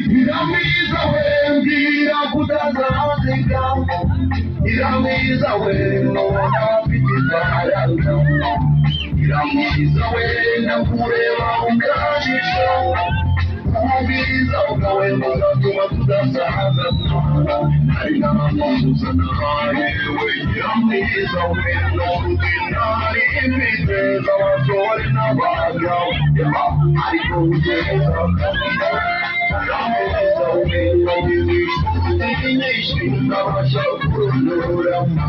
Nyiramwiza we mbwira kutazazika, Nyiramwiza we nubona afite imbaraga, Nyiramwiza we ndakureba ukajisha, ubwiza bwawe buzatuma tudasaza, hari n'amakuza nahaye we Nyiramwiza we n'urudinari imbibe z'abasore n'abagabo, ariko ugeza kabiri Nyiramwiza we wagize inshuti nyinshi ntabasha kurondoramo,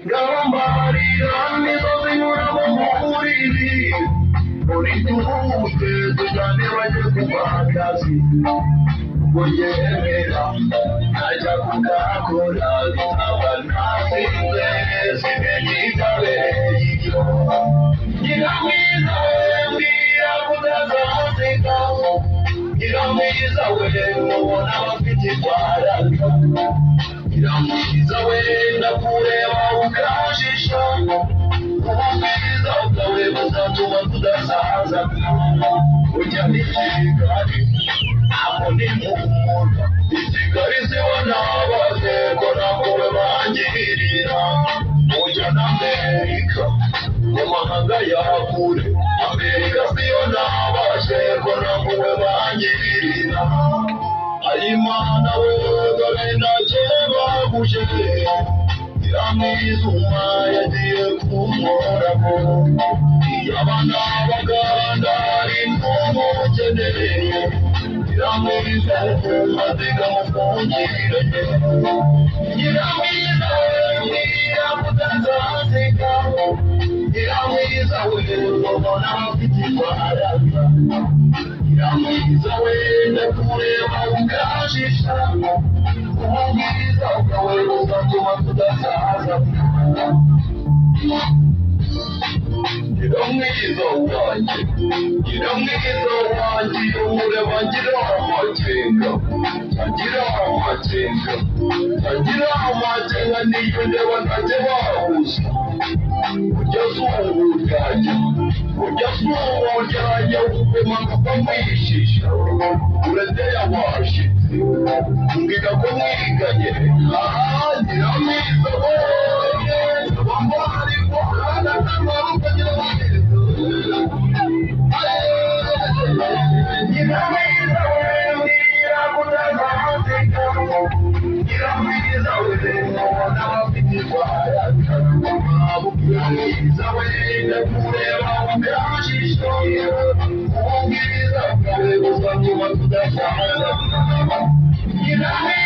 ngarambarira nizo zinyura mu buriri, uri duhuje tujyane bajye kuba akazi, ubwo yemera najya kugakora bitaba nasinze simenye itabereye ibyo, Nyiramwiza we mbwira kutazazika, Nyiramwiza we mubona abafite imbaraga, Nyiramwiza we ndakureba ukajisha, ubwiza bwawe buzatuma tudasaza, ujya n'ikigali ntabwo ni muhumura, ikigali zibona abazeko nakuwe bangirira, ujya n'Amerika mu mahanga ya kure, Amerika zibona abazeko nakuwe bangirira, ayimana we dore ndakebaguje, Nyiramwiza yagiye kumuramo, iy'abana b'Abaganda ari n'umukeneye, Nyiramwiza aziga mufungire, Nyiramwiza mbwira kutazazika, Nyiramwiza we ubona afite imbaraga, Nyiramwiza we ndakureba ukajisha, ubwiza bwawe buzatuma tudasaza, Nyiramwiza wanjye, Nyiramwiza wanjye umureba ngira amakenga, ngira amakenga, ngira amakenga niyo ndeba ntajya bahuza, ujya z'uburyarya, ujya z'uburyarya upima kukamwishisha, urateye abashitsi, mbwira ko mwiganye, Nyiramwiza we bambari kuhana n'amaboko Nyiramwiza we mbwira kutazazika, Nyiramwiza we mubona abafite imbaraga, Nyiramwiza we ndakureba ukajisha, ubwiza bwawe buzatuma tudasaza, Nyiramwiza